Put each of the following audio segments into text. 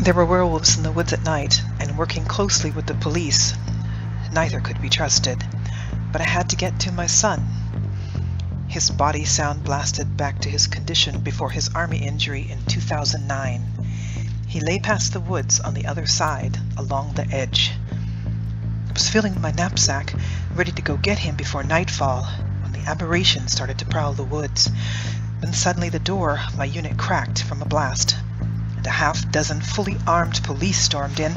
There were werewolves in the woods at night, and working closely with the police. Neither could be trusted, but I had to get to my son. His body sound blasted back to his condition before his army injury in 2009. He lay past the woods on the other side, along the edge. I was filling my knapsack, ready to go get him before nightfall, when the aberration started to prowl the woods. Then suddenly the door of my unit cracked from a blast, and a half-dozen fully armed police stormed in.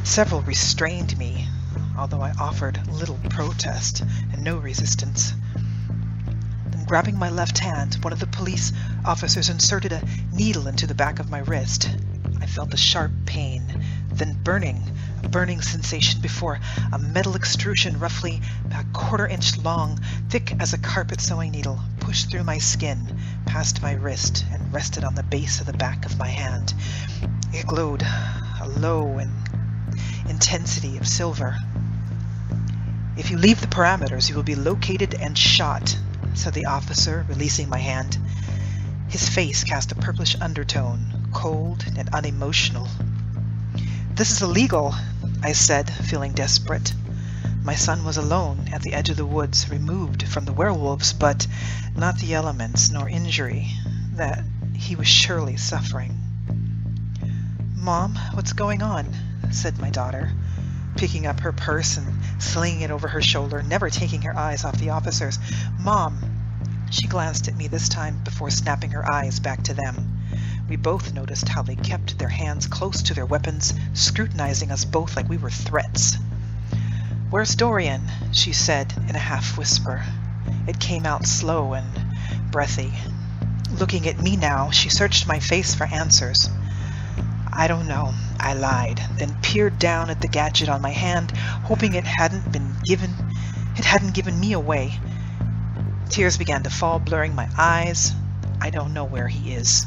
Several restrained me, although I offered little protest and no resistance. Then grabbing my left hand, one of the police officers inserted a needle into the back of my wrist. I felt a sharp pain, then a burning sensation before a metal extrusion roughly a quarter-inch long, thick as a carpet sewing needle, pushed through my skin, past my wrist, and rested on the base of the back of my hand. It glowed, a low intensity of silver. "If you leave the parameters, you will be located and shot," said the officer, releasing my hand. His face cast a purplish undertone, cold and unemotional. "This is illegal," I said, feeling desperate. My son was alone at the edge of the woods, removed from the werewolves, but not the elements nor injury that he was surely suffering. "Mom, what's going on?" said my daughter, picking up her purse and slinging it over her shoulder, never taking her eyes off the officers. "Mom!" She glanced at me this time before snapping her eyes back to them. We both noticed how they kept their hands close to their weapons, scrutinizing us both like we were threats. "Where's Dorian?" she said in a half-whisper. It came out slow and breathy. Looking at me now, she searched my face for answers. "I don't know," I lied, then peered down at the gadget on my hand, hoping it hadn't given me away. Tears began to fall, blurring my eyes. "I don't know where he is."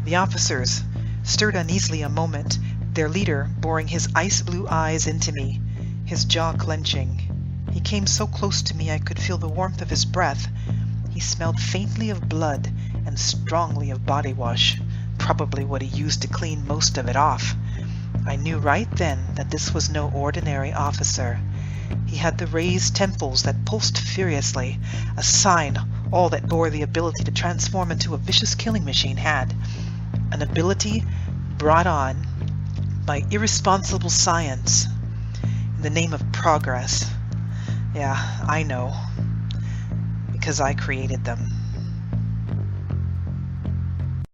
The officers stirred uneasily a moment, their leader boring his ice-blue eyes into me, his jaw clenching. He came so close to me I could feel the warmth of his breath. He smelled faintly of blood and strongly of body wash, probably what he used to clean most of it off. I knew right then that this was no ordinary officer. He had the raised temples that pulsed furiously, a sign all that bore the ability to transform into a vicious killing machine had. An ability brought on by irresponsible science in the name of progress. Yeah, I know, because I created them.